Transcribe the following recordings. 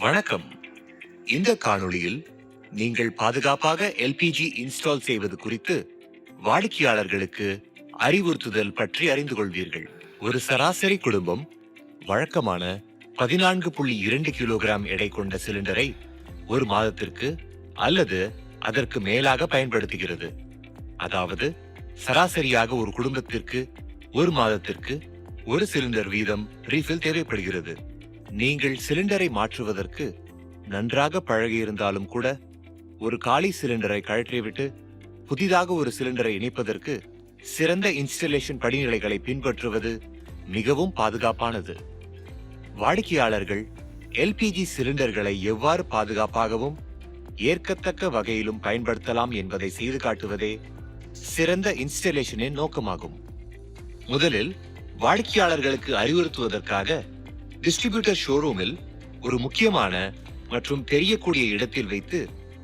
வணக்கம். இந்த காணொளியில் நீங்கள் பாதுகாப்பாக எல்பிஜி இன்ஸ்டால் செய்வது குறித்து வாடிக்கையாளர்களுக்கு அறிவுறுத்துதல் பற்றி அறிந்து கொள்வீர்கள். ஒரு சராசரி குடும்பம் வழக்கமான 14.2 கிலோகிராம் எடை கொண்ட சிலிண்டரை ஒரு மாதத்திற்கு அல்லது அதற்கு மேலாக பயன்படுத்துகிறது. அதாவது சராசரியாக ஒரு குடும்பத்திற்கு ஒரு மாதத்திற்கு ஒரு சிலிண்டர் வீதம் ரீஃபில் தேவைப்படுகிறது. நீங்கள் சிலிண்டரை மாற்றுவதற்கு நன்றாக பழகியிருந்தாலும் கூட ஒரு காலி சிலிண்டரை கழற்றிவிட்டு புதிதாக ஒரு சிலிண்டரை இணைப்பதற்கு சிறந்த இன்ஸ்டலேஷன் படிநிலைகளை பின்பற்றுவது மிகவும் பாதுகாப்பானது. வாடிக்கையாளர்கள் எல்பிஜி சிலிண்டர்களை எவ்வாறு பாதுகாப்பாகவும் ஏற்கத்தக்க வகையிலும் பயன்படுத்தலாம் என்பதை செய்து காட்டுவதே சிறந்த இன்ஸ்டலேஷனின் நோக்கமாகும். முதலில் வாடிக்கையாளர்களுக்கு அறிவுறுத்துவதற்காக டிஸ்ட்ரிபியூட்டர் ஷோரூமில் ஒரு முக்கியமான மற்றும் தெரியக்கூடிய இடத்தில் வைத்து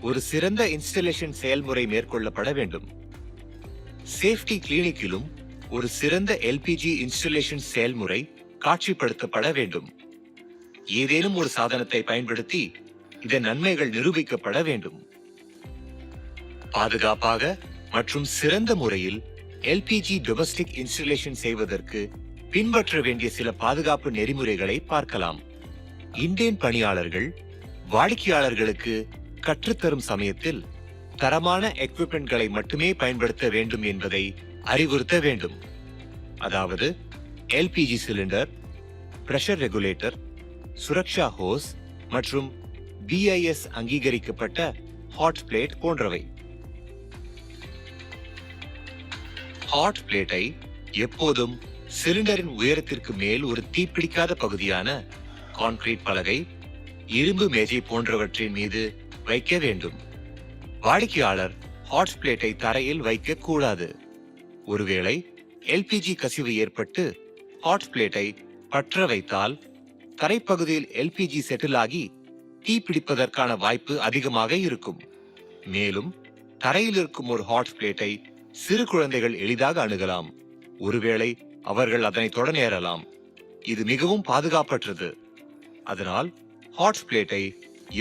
ஒரு சிறந்த இன்ஸ்டலேஷன் செயல்முறை மேற்கொள்ளப்பட வேண்டும். சேஃப்டி கிளினிக்கிலும் ஒரு சிறந்த எல்பிஜி இன்ஸ்டலேஷன் செயல்முறை காட்சிப்படுத்தப்பட வேண்டும். ஏதேனும் ஒரு சாதனத்தை பயன்படுத்தி இதன் நன்மைகள் நிரூபிக்கப்பட வேண்டும். பாதுகாப்பாக மற்றும் சிறந்த முறையில் எல்பிஜி டொமஸ்டிக் இன்ஸ்டலேஷன் செய்வதற்கு பின்பற்ற வேண்டிய சில பாதுகாப்பு நெறிமுறைகளை பார்க்கலாம். இந்தியன் பணியாளர்கள் வாடிக்கையாளர்களுக்கு கற்றுத்தரும் சமயத்தில் தரமான எக்விப்மெண்ட்களை மட்டுமே பயன்படுத்த வேண்டும் என்பதை அறிவுறுத்த வேண்டும். அதாவது LPG cylinder, pressure regulator, Suraksha hose மற்றும் BIS அங்கீகரிக்கப்பட்ட ஹாட் பிளேட் போன்றவை. ஹாட் பிளேட்டை எப்போதும் சிலிண்டரின் உயரத்திற்கு மேல் ஒரு தீப்பிடிக்காத பகுதியான கான்கிரீட் பலகை, இரும்பு மேஜை போன்றவற்றின் மீது வைக்க வேண்டும். வாடிக்கையாளர் ஹாட் பிளேட்டை தரையில் வைக்க கூடாது. ஒருவேளை எல்பிஜி கசிவு ஏற்பட்டு ஹாட் பிளேட்டை பற்ற வைத்தால் தரைப்பகுதியில் எல்பிஜி செட்டில் ஆகி தீப்பிடிப்பதற்கான வாய்ப்பு அதிகமாக இருக்கும். மேலும் தரையில் இருக்கும் ஒரு ஹாட் பிளேட்டை சிறு குழந்தைகள் எளிதாக அணுகலாம். ஒருவேளை அவர்கள் அதனை தொட நேரலாம். இது மிகவும் பாதுகாப்பற்றது. அதனால் ஹாட் பிளேட்டை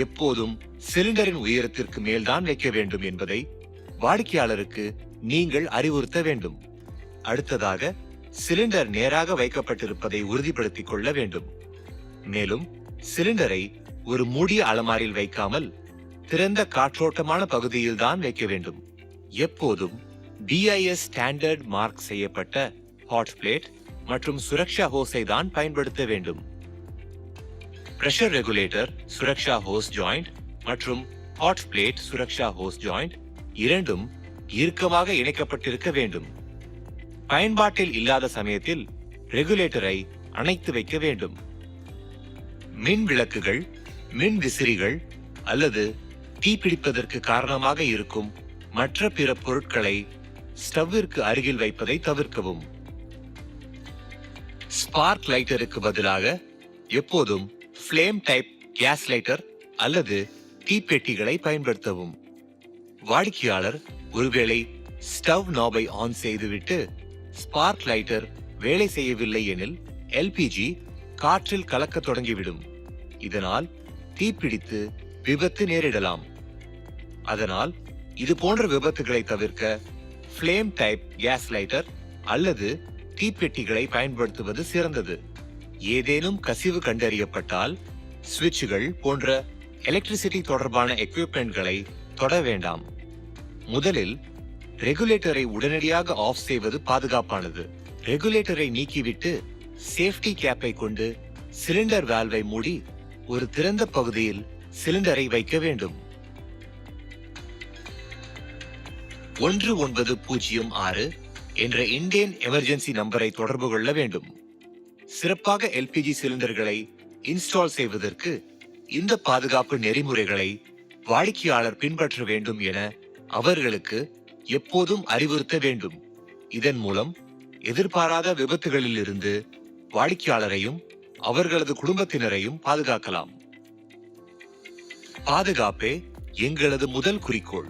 எப்போதும் சிலிண்டரின் உயரத்திற்கு மேல்தான் வைக்க வேண்டும் என்பதை வாடிக்கையாளருக்கு நீங்கள் அறிவுறுத்த வேண்டும். அடுத்ததாக சிலிண்டர் நேராக வைக்கப்பட்டிருப்பதை உறுதிப்படுத்திக் கொள்ள வேண்டும். மேலும் சிலிண்டரை ஒரு மூடிய அலமாரியில் வைக்காமல் திறந்த காற்றோட்டமான பகுதியில் தான் வைக்க வேண்டும். எப்போதும் BIS ஸ்டாண்டர்ட் மார்க் செய்யப்பட்ட ஹாட் பிளேட் மற்றும் சுரக்ஷா ஹோஸை தான் பயன்படுத்த வேண்டும். Pressure regulator Suraksha hose joint மற்றும் hot plate Suraksha hose joint இரண்டும் இறுக்கமாக இணைக்கப்பட்டிருக்க வேண்டும். பயன்பாட்டில் இல்லாத சமயத்தில் ரெகுலேட்டரை அணைத்து வைக்க வேண்டும். மின் விளக்குகள், மின் விசிறிகள் அல்லது தீப்பிடிப்பதற்கு காரணமாக இருக்கும் மற்ற பிற பொருட்களை ஸ்டவ்விற்கு அருகில் வைப்பதை தவிர்க்கவும். ஸ்பார்க் லைட்டருக்கு பதிலாக எப்போதும் ஃப்ளேம் டைப் கேஸ் லைட்டர் அல்லது தீப்பெட்டிகளை பயன்படுத்தவும். வாடிக்கையாளர் ஒருவேளை ஸ்டவ் நாபை ஆன் செய்துவிட்டு ஸ்பார்க் லைட்டர் வேலை செய்யவில்லை எனில் எல்பிஜி காற்றில் கலக்க தொடங்கிவிடும். இதனால் தீப்பிடித்து விபத்து நேரிடலாம். அதனால் இது போன்ற விபத்துகளை தவிர்க்க ஃப்ளேம் டைப் கேஸ் லைட்டர் அல்லது தீப்பெட்டிகளை பயன்படுத்துவது சிறந்தது. ஏதேனும் கசிவு கண்டறியப்பட்டால் சுவிட்சுகள் போன்ற எலக்ட்ரிசிட்டி தொடர்பான எக்யூப்மெண்ட்களை தொட வேண்டாம். முதலில் ரெகுலேட்டரை உடனடியாக ஆஃப் செய்வது பாதுகாப்பானது. ரெகுலேட்டரை நீக்கிவிட்டு சேஃப்டி கேப்பை கொண்டு சிலிண்டர் வால்வை மூடி ஒரு திறந்த பகுதியில் சிலிண்டரை வைக்க வேண்டும். 1906 என்ற இந்தியன் எமர்ஜென்சி நம்பரை தொடர்பு கொள்ள வேண்டும். சிறப்பாக எல்பிஜி சிலிண்டர்களை இன்ஸ்டால் செய்வதற்கு இந்த பாதுகாப்பு நெறிமுறைகளை வாடிக்கையாளர் பின்பற்ற வேண்டும் என அவர்களுக்கு எப்போதும் அறிவுறுத்த வேண்டும். இதன் மூலம் எதிர்பாராத விபத்துகளில் இருந்து வாடிக்கையாளரையும் அவர்களது குடும்பத்தினரையும் பாதுகாக்கலாம். பாதுகாப்பே எங்களது முதல் குறிக்கோள்.